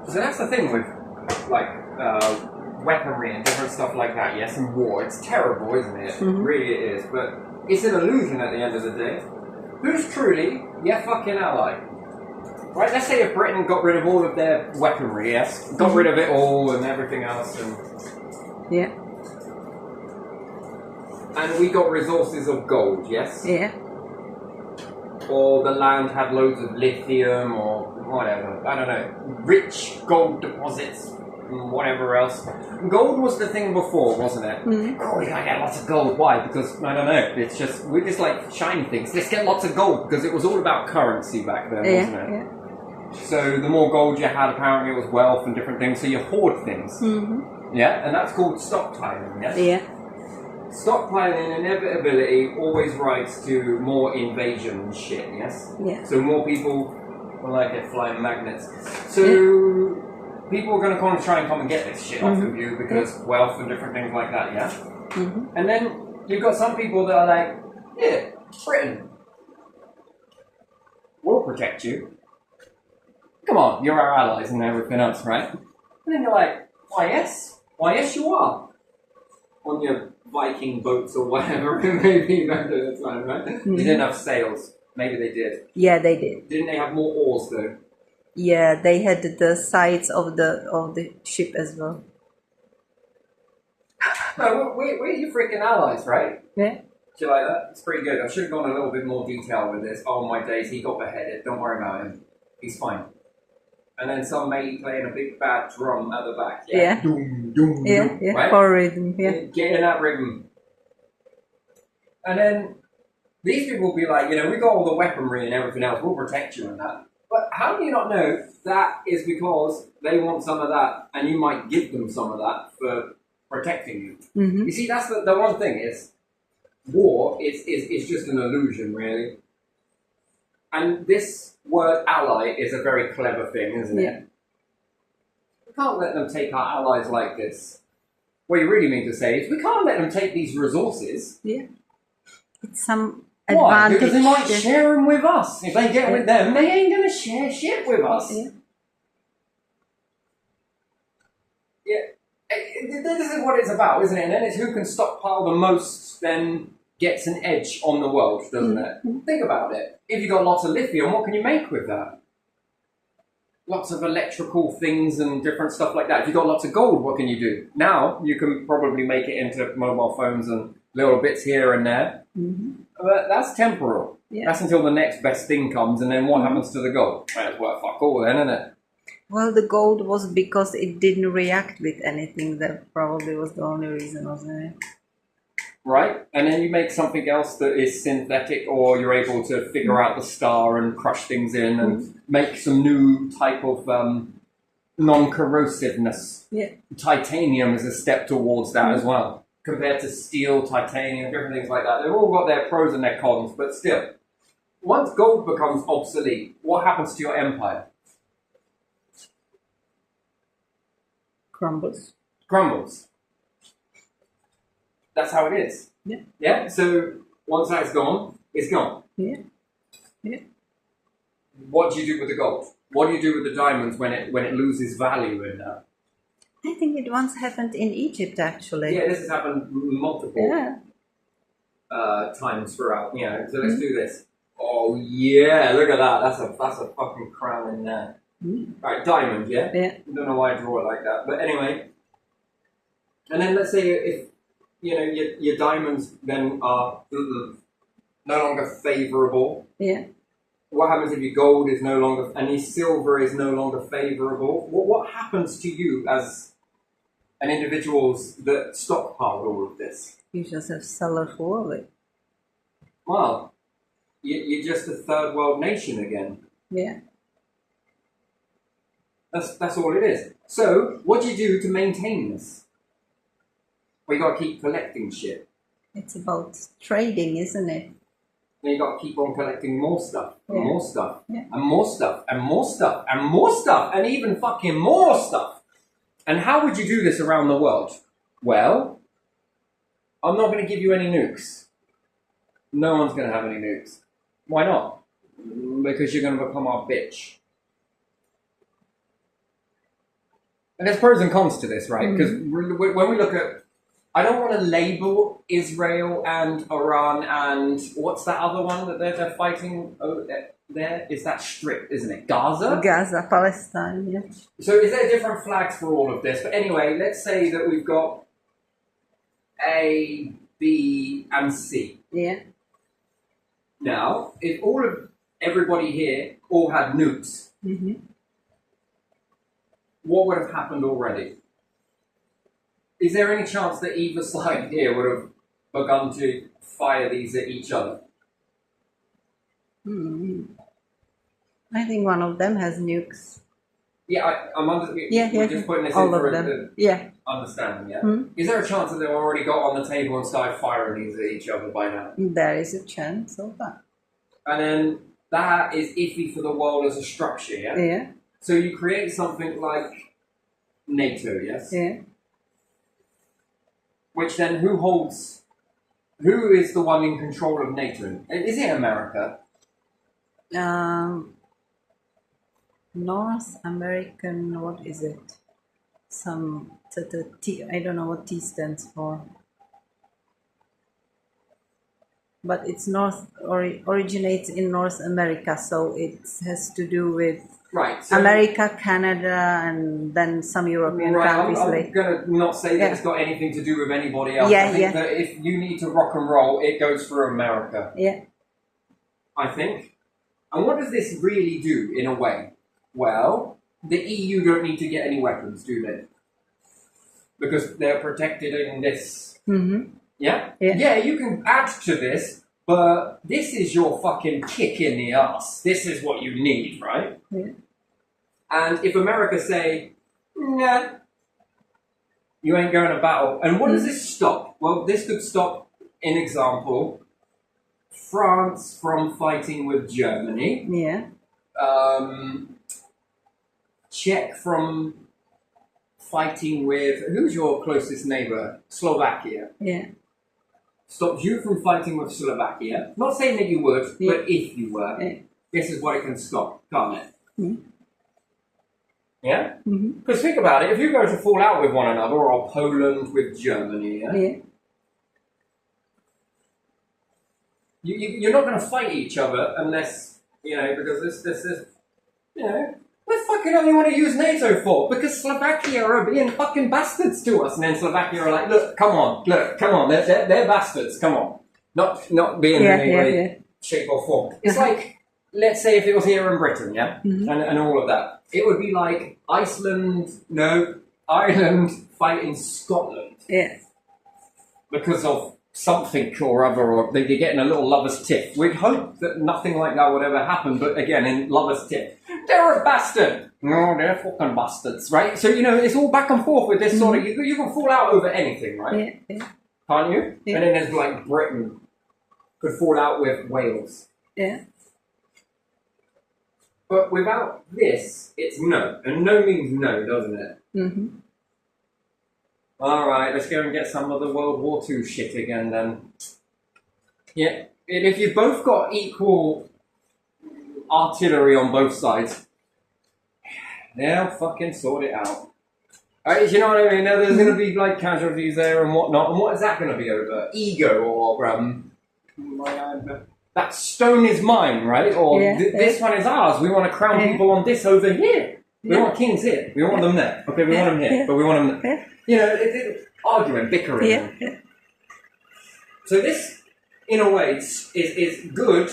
So that's the thing with, like, weaponry and different stuff like that, yes, and war. It's terrible, isn't it? Really it is. But it's an illusion at the end of the day. Who's truly your fucking ally? Right, let's say if Britain got rid of all of their weaponry, yes? Got rid of it all and everything else, and... Yeah. And we got resources of gold, yes? Yeah. Or the land had loads of lithium or whatever. I don't know. Rich gold deposits and whatever else. Gold was the thing before, wasn't it? Oh, we gotta get lots of gold. Why? Because, I don't know, it's just, we just like shiny things. Let's get lots of gold, because it was all about currency back then, wasn't it? Yeah. So the more gold you had, apparently it was wealth and different things, so you hoard things. Yeah, and that's called stockpiling, yes? Yeah. Stockpiling inevitability always rides to more invasion and shit, yes? Yeah. So more people will like get flying magnets. So people are going to try and come and get this shit off of you because wealth and different things like that, yeah? And then you've got some people that are like, yeah, Britain, we'll protect you. Come on, you're our allies and everything else, right? And then you're like, why yes? Why yes you are. On your Viking boats or whatever it may be back at the time, right? They didn't have sails. Maybe they did. Yeah, they did. Didn't they have more oars though? Yeah, they had the sides of the ship as well. No, we're your freaking allies, right? Yeah. Do you like that? It's pretty good. I should have gone a little bit more detail with this. Oh my days, he got beheaded. Don't worry about him. He's fine. And then some mate playing a big bad drum at the back. Yeah. Doom, doom, Yeah, doom, yeah. right? For rhythm, yeah. Get in that rhythm. And then these people will be like, you know, we got all the weaponry and everything else. We'll protect you and that. But how do you not know that is because they want some of that and you might give them some of that for protecting you? You see, that's the one thing is war is just an illusion, really. And this word ally is a very clever thing, isn't it? We can't let them take our allies like this. What you really mean to say is we can't let them take these resources. Yeah. It's some Why? advantage. Because they might share them with us. If they get with them, they ain't going to share shit with us. Yeah. This is what it's about, isn't it? And then it's who can stockpile the most, then gets an edge on the world, doesn't it? Think about it. If you've got lots of lithium, what can you make with that? Lots of electrical things and different stuff like that. If you've got lots of gold, what can you do? Now, you can probably make it into mobile phones and little bits here and there. But that's temporal. That's until the next best thing comes, and then what happens to the gold? Well, it's worth fuck all then, isn't it? Well, the gold was because it didn't react with anything. That probably was the only reason, wasn't it? Right? And then you make something else that is synthetic, or you're able to figure out the star and crush things in and make some new type of non-corrosiveness. Yeah. Titanium is a step towards that as well. Compared to steel, titanium, different things like that. They've all got their pros and their cons, but still. Once gold becomes obsolete, what happens to your empire? Crumbles. Crumbles. That's how it is. Yeah. Yeah? So once that's gone, it's gone. Yeah. Yeah. What do you do with the gold? What do you do with the diamonds when it loses value in that? I think it once happened in Egypt, actually. Yeah, this has happened multiple times throughout. You know, so let's do this. Oh yeah, look at that. That's a fucking crown in there. Right, diamond. Yeah. Yeah. I don't know why I draw it like that, but anyway. And then let's say if you know your diamonds then are no longer favourable. Yeah. What happens if your gold is no longer and your silver is no longer favourable? What happens to you as an individual that stockpiled all of this? You just have cellar full of it. Well, you're just a third world nation again. Yeah. That's all it is. So, what do you do to maintain this? Well, you got to keep collecting shit. It's about trading, isn't it? Then you got to keep on collecting more stuff, and more stuff, Yeah. and more stuff, and more stuff, and more stuff, and even fucking more stuff. And how would you do this around the world? Well, I'm not going to give you any nukes. No one's going to have any nukes. Why not? Because you're going to become our bitch. And there's pros and cons to this, right? Because when we look at, I don't want to label Israel and Iran and what's that other one that they're fighting there? Is that Strip, isn't it? Gaza? Gaza, Palestine, yeah. So is there different flags for all of this? But anyway, let's say that we've got A, B, and C. Yeah. Now, if everybody here all had nukes, what would have happened already? Is there any chance that either side here would have begun to fire these at each other? I think one of them has nukes. Yeah, I'm under. We're just putting this all in for of them. understanding. Yeah. Is there a chance that they've already got on the table and started firing these at each other by now? There is a chance of that. And then that is iffy for the world as a structure. Yeah. Yeah. So you create something like NATO. Yes. Yeah. Which then who is the one in control of NATO? Is it America? North American, what is it? Some T, I don't know what T stands for. But it's originates in North America, so it has to do with right, so America, Canada, and then some European countries. I'm going to not say that it's got anything to do with anybody else. Yeah, I think that if you need to rock and roll, it goes through America. Yeah. I think. And what does this really do, in a way? Well, the EU don't need to get any weapons, do they? Because they're protected in this. Yeah? Yeah, you can add to this, but this is your fucking kick in the ass. This is what you need, right? Yeah. And if America say, nah, you ain't going to battle. And what does this stop? Well, this could stop, in example, France from fighting with Germany. Yeah. Czech from fighting with, who's your closest neighbor? Slovakia. Yeah. Stops you from fighting with Slovakia. Not saying that you would, but if you were, this is what it can stop, can't it? Yeah? Because think about it, if you go to fall out with one another, or Poland with Germany, you're not going to fight each other unless, because this is, what fucking hell you want to use NATO for? Because Slovakia are being fucking bastards to us, and then Slovakia are like, look, come on, they're bastards, come on. Not being in any way, shape or form. It's like, let's say if it was here in Britain, and all of that. It would be like Ireland fighting Scotland. Yeah. Because of something or other, or they're getting a little lover's tiff. We'd hope that nothing like that would ever happen, but again, in lover's tiff. They're a bastard! No, they're fucking bastards, right? So, it's all back and forth with this sort of, you can fall out over anything, right? Yeah. Can't you? Yeah. And then there's like Britain could fall out with Wales. Yeah. But without this, it's no. And no means no, doesn't it? Alright, let's go and get some of the World War II shit again then. Yeah, and if you've both got equal artillery on both sides, they'll fucking sort it out. You know what I mean? There's going to be like casualties there and whatnot, and what is that going to be over? Ego or that stone is mine, right? Or this one is ours. We want to crown people on this over here. We want kings here. We want them there. Okay, we want them here, but we want them there. It's arguing, bickering. So this, in a way, is good,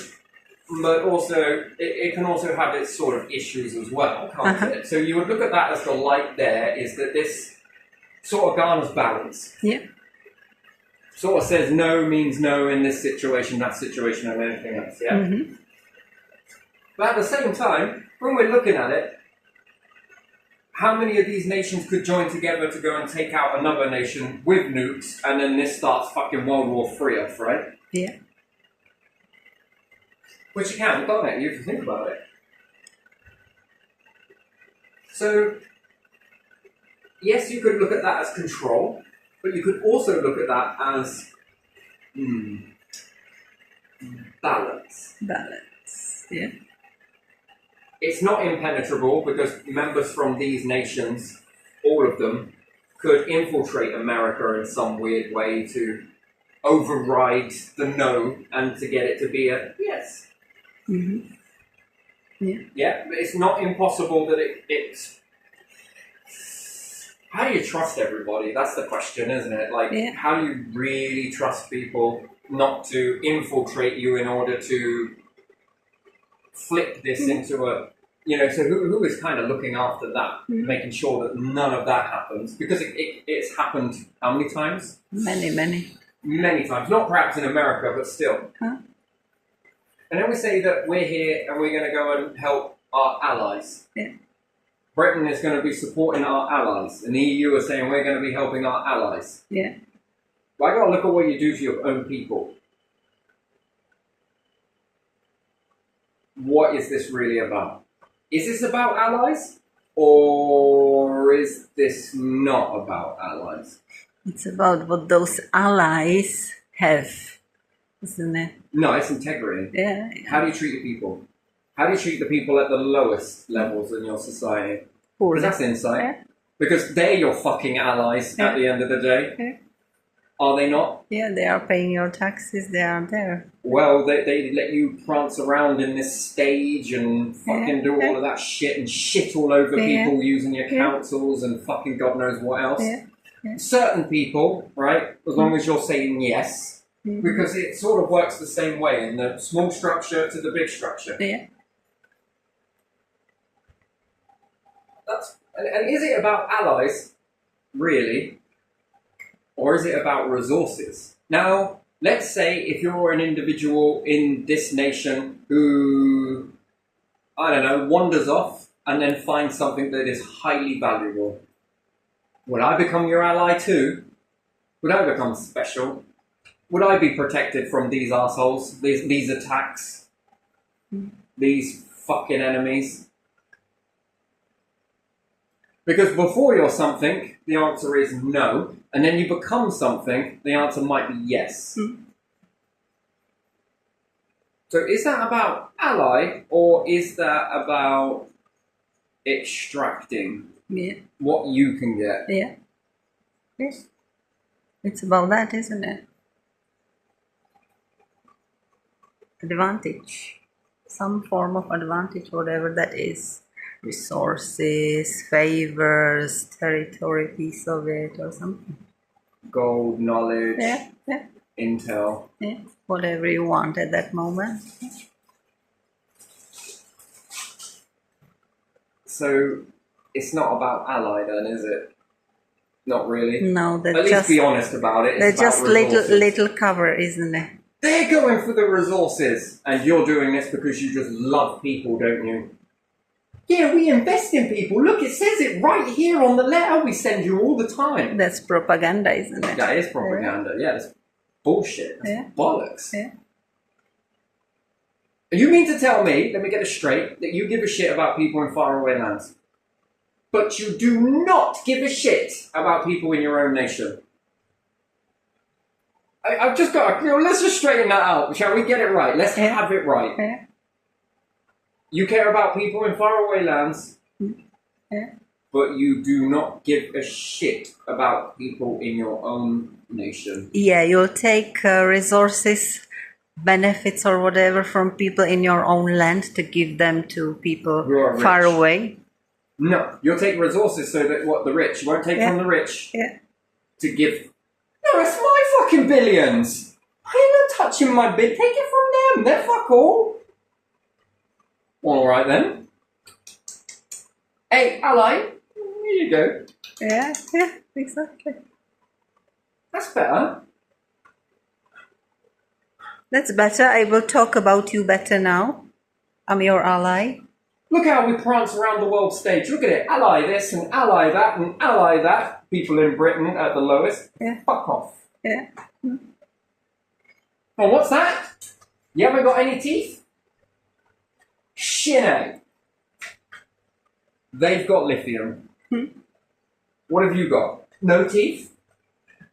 but also it can also have its sort of issues as well, can't it? So you would look at that as the light there, is that this sort of garners balance. Yeah. Sort of says no means no in this situation, that situation, and anything else, But at the same time, when we're looking at it, how many of these nations could join together to go and take out another nation with nukes, and then this starts fucking World War III off, right? Yeah. Which you can, can't it? You have to think about it. So, yes, you could look at that as control, but you could also look at that as balance. Balance, yeah. It's not impenetrable because members from these nations all of them, could infiltrate America in some weird way to override the no and to get it to be a yes. Mm-hmm. Yeah. Yeah, but it's not impossible that it's... How do you trust everybody? That's the question, isn't it? Like, how do you really trust people not to infiltrate you in order to flip this into a... You know, so who is kind of looking after that, making sure that none of that happens? Because it's happened how many times? Many. Many times. Not perhaps in America, but still. Huh? And then we say that we're here and we're going to go and help our allies. Yeah. Britain is going to be supporting our allies. And the EU is saying we're going to be helping our allies. Yeah. Well, I got to look at what you do to your own people. What is this really about? Is this about allies? Or is this not about allies? It's about what those allies have, isn't it? No, it's integrity. Yeah. How do you treat your people? How do you treat the people at the lowest levels in your society? Poorly. Because that's insight. Yeah. Because they're your fucking allies at the end of the day. Yeah. Are they not? Yeah, they are paying your taxes, they are there. Well, they let you prance around in this stage and fucking do all of that shit and shit all over people using your councils and fucking God knows what else. Yeah. Yeah. Certain people, right, as long as you're saying yes, because it sort of works the same way in the small structure to the big structure. Yeah. And is it about allies, really? Or is it about resources? Now, let's say if you're an individual in this nation who, I don't know, wanders off and then finds something that is highly valuable. Would I become your ally too? Would I become special? Would I be protected from these assholes, these attacks, these fucking enemies? Because before you're something, the answer is no. And then you become something, the answer might be yes. So is that about ally, or is that about extracting what you can get? Yeah. Yes. It's about that, isn't it? Advantage. Some form of advantage, whatever that is. Resources, favors, territory, piece of it, or something. Gold, knowledge, Yeah. intel. Yeah. Whatever you want at that moment. So it's not about ally then, is it? Not really. No, that's at just least be honest about it. They're it's about just resources. little cover, isn't it? They're going for the resources, and you're doing this because you just love people, don't you? Yeah, we invest in people. Look, it says it right here on the letter we send you all the time. That's propaganda, isn't it? That is propaganda. Yeah, that's bullshit. That's bollocks. Yeah. You mean to tell me, let me get it straight, that you give a shit about people in faraway lands, but you do not give a shit about people in your own nation? I've just got to, let's just straighten that out. Shall we get it right? Let's have it right. Yeah. You care about people in faraway lands, but you do not give a shit about people in your own nation. Yeah, you'll take resources, benefits or whatever from people in your own land to give them to people Who are far rich. away. No, you'll take resources so that the rich, you won't take from the rich to give. No, it's my fucking billions. I ain't not touching my bit. Take it from them. They're fuck all. All right then. Hey, ally, here you go. Yeah, exactly. That's better. That's better. I will talk about you better now. I'm your ally. Look how we prance around the world stage. Look at it. Ally this and ally that and ally that. People in Britain at the lowest. Yeah. Fuck off. Yeah. Oh, what's that? You haven't got any teeth? Shit. They've got lithium. What have you got? No teeth?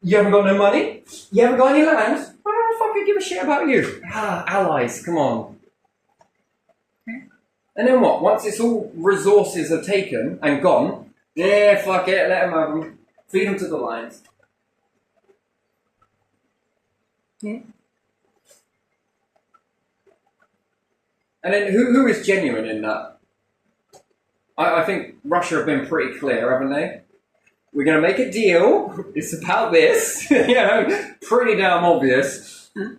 You haven't got no money? You haven't got any land? I don't fucking give a shit about you. Allies, come on. And then what? Once it's all resources are taken and gone, Yeah, fuck it, let them have them. Feed them to the lions. Yeah. And then who is genuine in that? I think Russia have been pretty clear, haven't they? We're going to make a deal. It's about this. Pretty damn obvious. And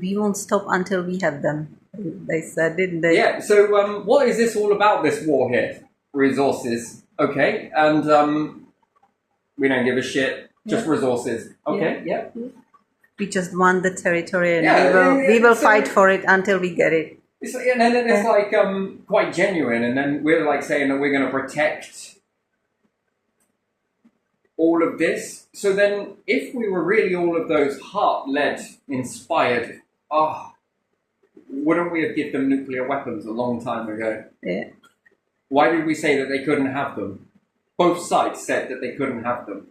we won't stop until we have them. They said, didn't they? Yeah, so what is this all about, this war here? Resources. Okay, and we don't give a shit. Just resources. Okay, yeah. We just want the territory, and Yeah, we will so- fight for it until we get it. It's, and then it's like quite genuine, and then we're like saying that we're going to protect all of this. So then, if we were really all of those heart-led, inspired, wouldn't we have given them nuclear weapons a long time ago? Yeah. Why did we say that they couldn't have them? Both sides said that they couldn't have them.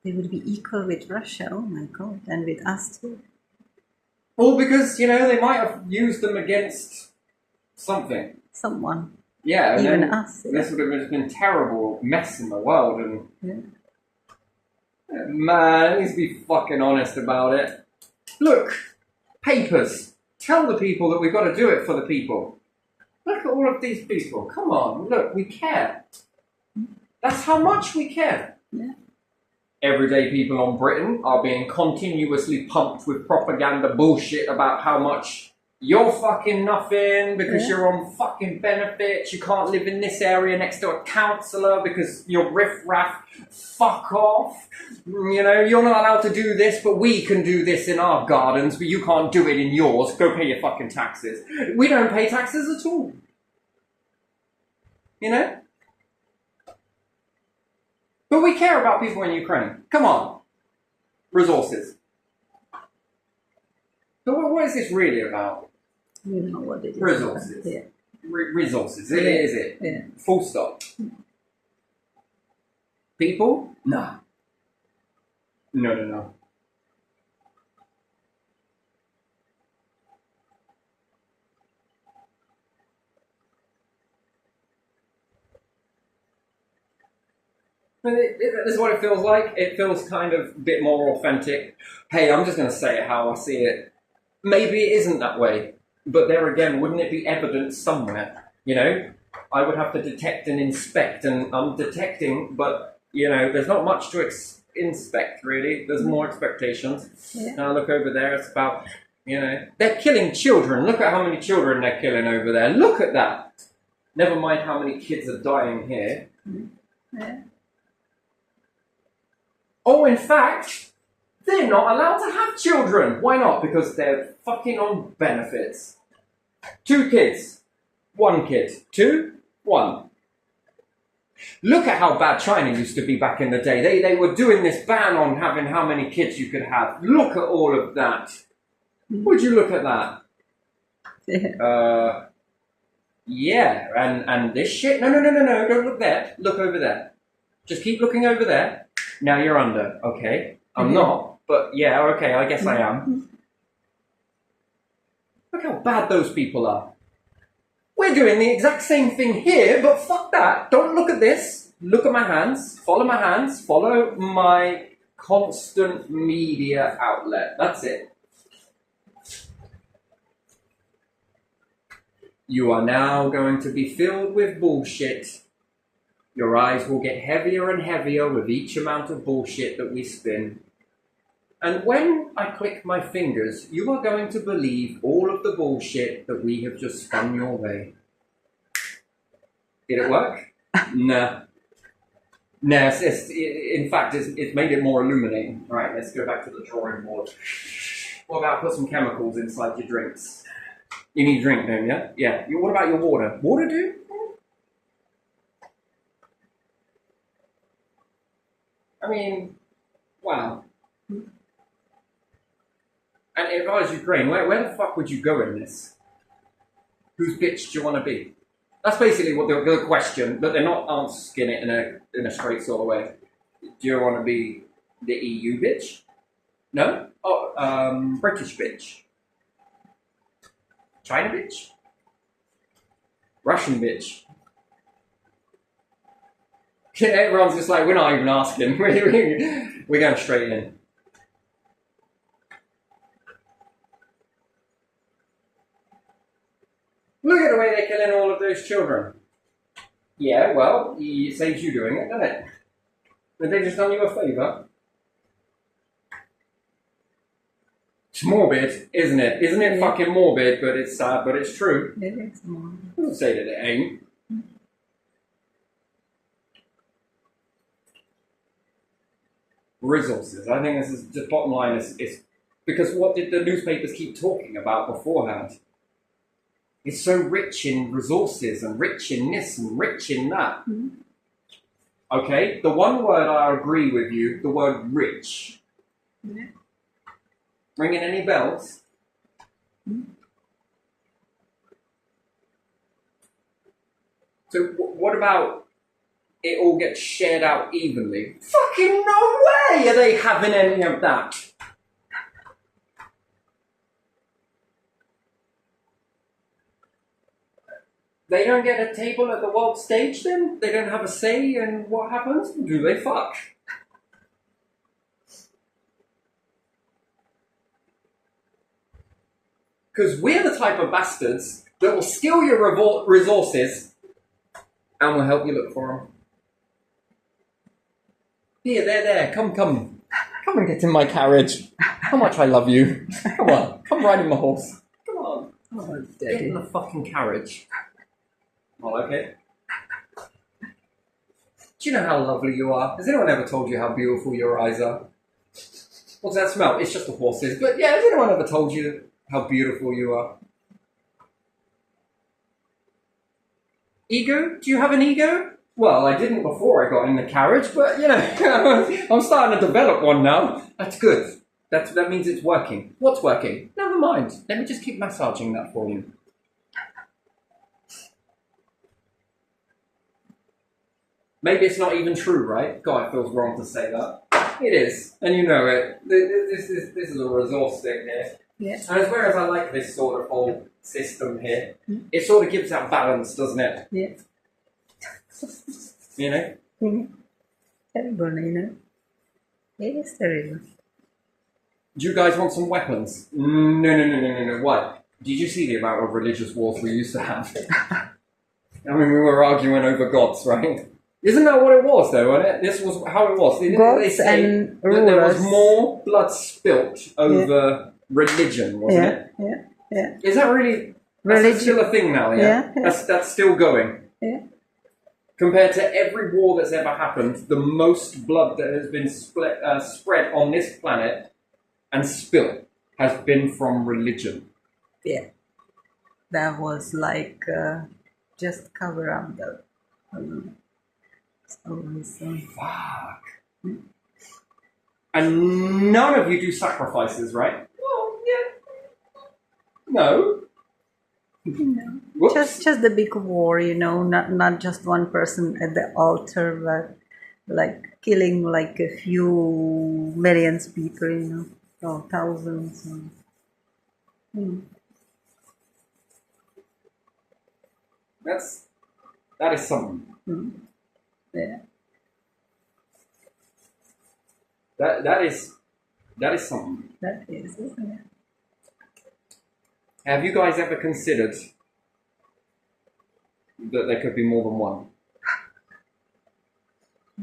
They would be equal with Russia. Oh my God, and with us too. Well, because they might have used them against something. Someone, Yeah, and even then us. Yeah. this would have just been terrible mess in the world, and Yeah. man, let's be fucking honest about it. Look, papers. Tell the people that we've got to do it for the people. Look at all of these people. Come on, look, we care. That's how much we care. Yeah. Everyday people on Britain are being continuously pumped with propaganda bullshit about how much you're fucking nothing because you're on fucking benefits. You can't live in this area next to a councillor because you're riff-raff. Fuck off. You're not allowed to do this, but we can do this in our gardens, but you can't do it in yours. Go pay your fucking taxes. We don't pay taxes at all. But we care about people in Ukraine. Come on. Resources. So what is this really about? You know what it is. Resources. Yeah. Resources. It is it. Yeah. Full stop. People? No. No. This is what it feels like. It feels kind of a bit more authentic. Hey, I'm just going to say it how I see it. Maybe it isn't that way. But there again, wouldn't it be evidence somewhere? I would have to detect and inspect, and I'm detecting, but, there's not much to inspect, really. There's more expectations. Yeah. Now look over there, it's about, they're killing children. Look at how many children they're killing over there. Look at that. Never mind how many kids are dying here. Yeah. Oh, in fact, they're not allowed to have children. Why not? Because they're fucking on benefits. 2 kids. 1 kid. 2. 1. Look at how bad China used to be back in the day. They were doing this ban on having how many kids you could have. Look at all of that. Would you look at that? Yeah, and this shit. No. Don't look there. Look over there. Just keep looking over there. Now you're under. Okay. I'm not. But yeah, okay, I guess I am. Look how bad those people are. We're doing the exact same thing here, but fuck that. Don't look at this. Look at my hands. Follow my hands. Follow my constant media outlet. That's it. You are now going to be filled with bullshit. Your eyes will get heavier and heavier with each amount of bullshit that we spin. And when I click my fingers, you are going to believe all of the bullshit that we have just spun your way. Did it work? Nah. No, in fact, it's made it more illuminating. All right, let's go back to the drawing board. What about put some chemicals inside your drinks? You need a drink, don't you? Yeah. What about your water? Water, dude? I mean, wow. And if I was Ukraine, where the fuck would you go in this? Whose bitch do you want to be? That's basically what the question, but they're not asking it in a straight sort of way. Do you want to be the EU bitch? No? Oh, British bitch. China bitch? Russian bitch? Everyone's just like, we're not even asking. We're going straight in. Look at the way they're killing all of those children. Yeah, well, it saves you doing it, doesn't it? Have they just done you a favour? It's morbid, isn't it? Isn't it fucking morbid? But it's sad, but it's true. It is morbid. I wouldn't say that it ain't. Resources. I think this is the bottom line is because what did the newspapers keep talking about beforehand? It's so rich in resources and rich in this and rich in that. Mm-hmm. Okay, the one word I agree with you, the word rich. Yeah. Ringing any bells? Mm-hmm. So what about it all gets shared out evenly? Fucking no way are they having any of that. They don't get a table at the world stage then? They don't have a say in what happens? Do they fuck? Because we're the type of bastards that will steal your resources and will help you look for them. Here, there, come. Come and get in my carriage. How much I love you. Come on, come ride in my horse. Come on. Oh, Get in Daddy. the fucking carriage. Well, okay. Do you know how lovely you are? Has anyone ever told you how beautiful your eyes are? What's that smell? It's just the horses. But yeah, has anyone ever told you how beautiful you are? Ego? Do you have an ego? Well, I didn't before I got in the carriage, but you know, I'm starting to develop one now. That's good. That means it's working. What's working? Never mind. Let me just keep massaging that for you. Maybe it's not even true, right? God, it feels wrong to say that. It is, and you know it. This is a resource thing here. Yeah. And as whereas I like this sort of whole system here, it sort of gives that balance, doesn't it? Yeah. You know? Mm-hmm. Terrible, you know. It is terrible. Do you guys want some weapons? No. Why? Did you see the amount of religious wars we used to have? I mean, we were arguing over gods, right? Isn't that what it was, though, wasn't it? This was how it was. Didn't they Gods say and that there was rulers. more blood spilt over religion, wasn't it? Yeah. Is that really... Religion. That's still a thing now, yeah? Yeah. That's still going. Yeah. Compared to every war that's ever happened, the most blood that has been spread on this planet and spilt has been from religion. Yeah. That was like just cover up the. Fuck. And none of you do sacrifices, right? Well, yeah. No. Whoops. Just the big war, you know, not just one person at the altar, but like killing like a few millions people, you know, or thousands. That is something. Yeah. That is something. That is, isn't it? Have you guys ever considered that there could be more than one?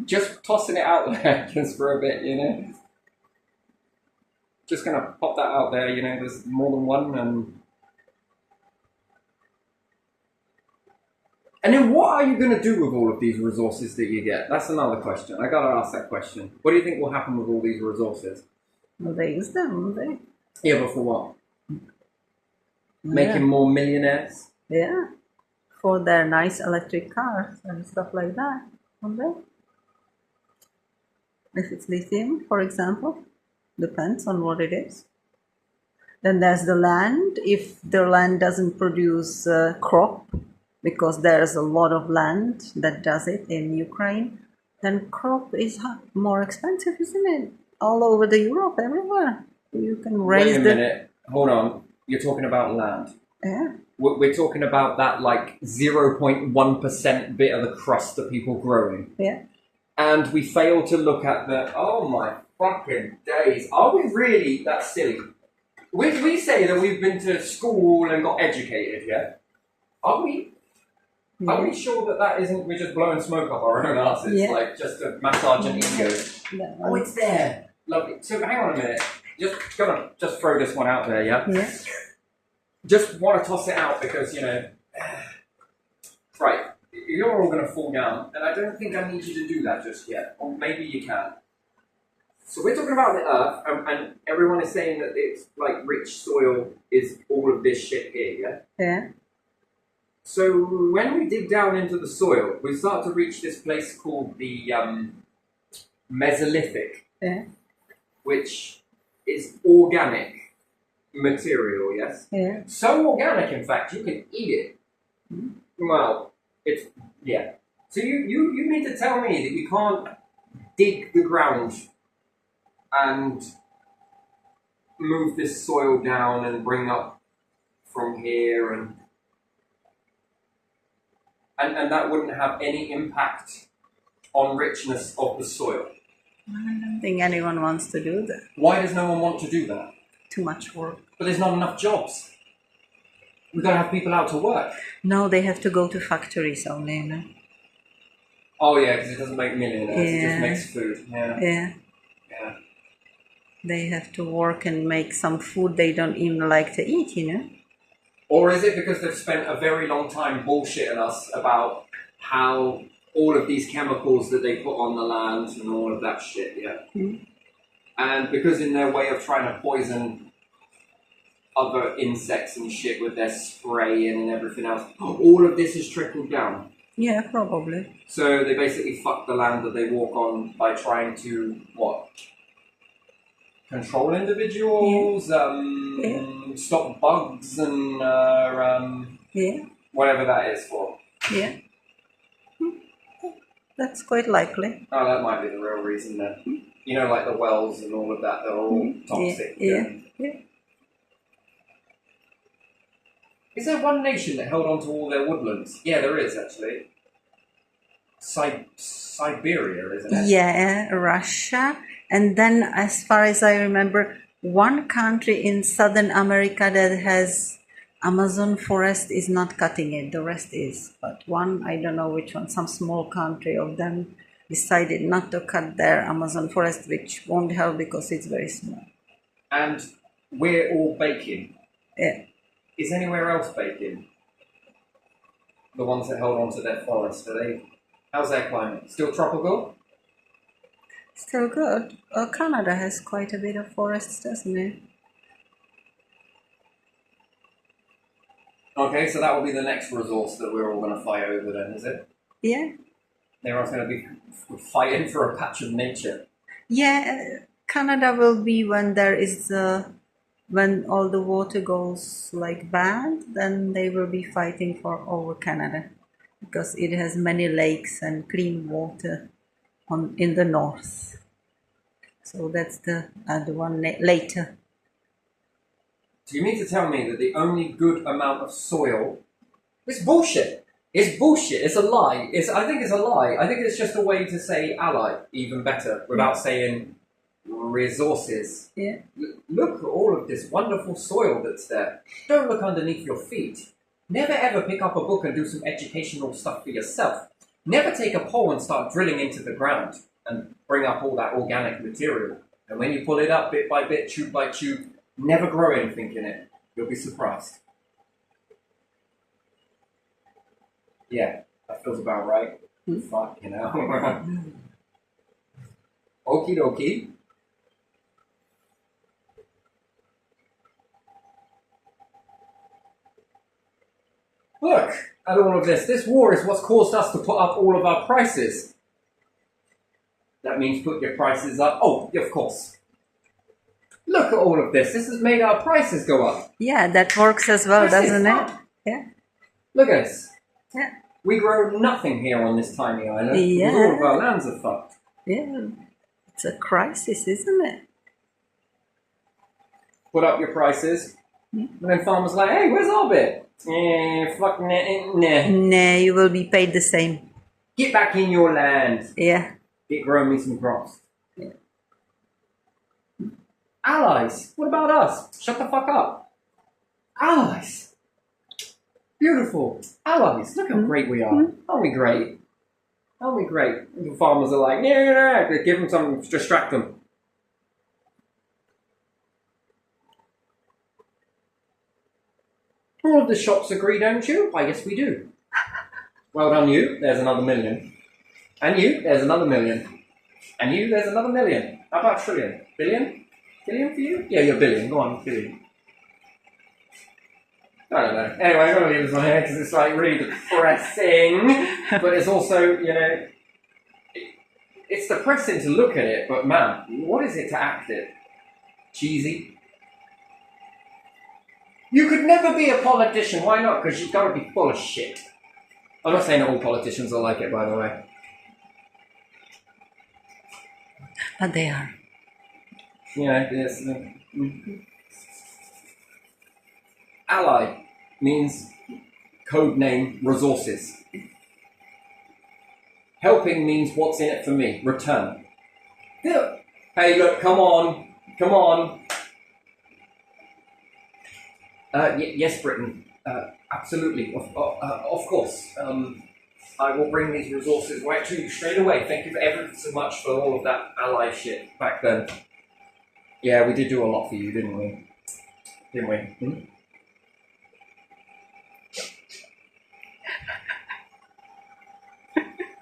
Just tossing it out there just for a bit, you know? Just gonna pop that out there, you know, there's more than one and then what are you gonna do with all of these resources that you get? That's another question. I gotta ask that question. What do you think will happen with all these resources? Well, they use them, won't they? Yeah, but for what? Making more millionaires? Yeah. For their nice electric cars and stuff like that, won't they? If it's lithium, for example, depends on what it is. Then there's the land. If the land doesn't produce crop, because there's a lot of land that does it in Ukraine, then crop is more expensive, isn't it? All over the Europe, everywhere. You can raise Wait a minute. Hold on. You're talking about land. Yeah. We're talking about that like 0.1% bit of the crust that people grow in. Yeah. And we fail to look at the, oh my fucking days, are we really that silly? We say that we've been to school and got educated, yeah? Are we? Are we sure that that isn't, we're just blowing smoke up our own asses, Yeah. like just to massage an ego? That Oh, one. it's there. Lovely. So hang on a minute. Just throw this one out there, yeah? Yeah. Just want to toss it out because, you know, right, you're all going to fall down, and I don't think I need you to do that just yet. Or maybe you can. So we're talking about the earth, and everyone is saying that it's like rich soil is all of this shit here, yeah? Yeah. So when we dig down into the soil, we start to reach this place called the Mesolithic, Yeah. which is organic material, yes? Yeah. So organic, in fact, you can eat it. Well, it's, yeah. So you mean to tell me that you can't dig the ground and move this soil down and bring up from here and that wouldn't have any impact on richness of the soil? I don't think anyone wants to do that. Why does no one want to do that? Too much work. But there's not enough jobs. We've got to have people out to work. No, they have to go to factories only, you know. Oh yeah, because it doesn't make millionaires, it Yeah. just makes food. Yeah. Yeah. Yeah. They have to work and make some food they don't even like to eat, you know. Or is it because they've spent a very long time bullshitting us about how all of these chemicals that they put on the land and all of that shit, yeah? Mm. And because in their way of trying to poison other insects and shit with their spraying and everything else, all of this is trickled down. Yeah, probably. So they basically fuck the land that they walk on by trying to, what? Control individuals, stop bugs and Yeah. whatever that is for. Yeah. That's quite likely. Oh, that might be the real reason then. You know, like the wells and all of that, they're all toxic. Yeah. and- Yeah. Is there one nation that held on to all their woodlands? Yeah, there is actually. Siberia, isn't it? Yeah, Russia. And then, as far as I remember, one country in Southern America that has Amazon forest is not cutting it, the rest is. But one, I don't know which one, some small country of them decided not to cut their Amazon forest, which won't help because it's very small. And we're all baking. Yeah. Is anywhere else baking? The ones that held on to their forest, are they? How's their climate? Still tropical? Still good. Canada has quite a bit of forests, doesn't it? Okay, so that will be the next resource that we're all going to fight over then, is it? Yeah. Everyone's going to be fighting for a patch of nature. Yeah, Canada will be when there is when all the water goes like bad, then they will be fighting for over Canada because it has many lakes and clean water in the north. So that's the one later. So you mean to tell me that the only good amount of soil is bullshit? It's bullshit. It's a lie. I think it's a lie. I think it's just a way to say ally even better without saying resources. Yeah. Look at all of this wonderful soil that's there. Don't look underneath your feet. Never ever pick up a book and do some educational stuff for yourself. Never take a pole and start drilling into the ground and bring up all that organic material. And when you pull it up bit by bit, tube by tube, never grow anything in it. You'll be surprised. Yeah, that feels about right. Fuck, you know. Okie dokie. Look at all of this. This war is what's caused us to put up all of our prices. That means put your prices up. Oh, of course. Look at all of this. This has made our prices go up. Yeah, that works as well, This is doesn't it? up. Yeah. Look at this. Yeah. We grow nothing here on this tiny island. Yeah. Because all of our lands are fucked. Yeah. It's a crisis, isn't it? Put up your prices. And then farmers like, hey, where's our bit? Fuck nah. Nah, you will be paid the same. Get back in your land. Yeah. Get growing me some crops. Allies. What about us? Shut the fuck up. Allies. Beautiful. Allies. Look how great we are. Aren't we great? Aren't we great? The farmers are like, yeah. Give them something to distract them. All of the shops agree, don't you? I guess we do. Well done, you. There's another million. And you. There's another million. And you. There's another million. How about trillion? Billion? Billion for you? Yeah, you're billion. Go on, billion. I don't know. Anyway, I'm going to leave this one here because it's like really depressing. But it's also, you know, it's depressing to look at it, but man, what is it to act it? Cheesy. You could never be a politician. Why not? Because you've got to be full of shit. I'm not saying that all politicians are like it, by the way. But they are. Yeah, yes. Ally means code name resources. Helping means what's in it for me. Return. Hey, look, come on. Come on. Yes, Britain. Absolutely. Of course. I will bring these resources right to you straight away. Thank you ever so much for all of that ally shit back then. Yeah, we did do a lot for you, didn't we? Didn't we?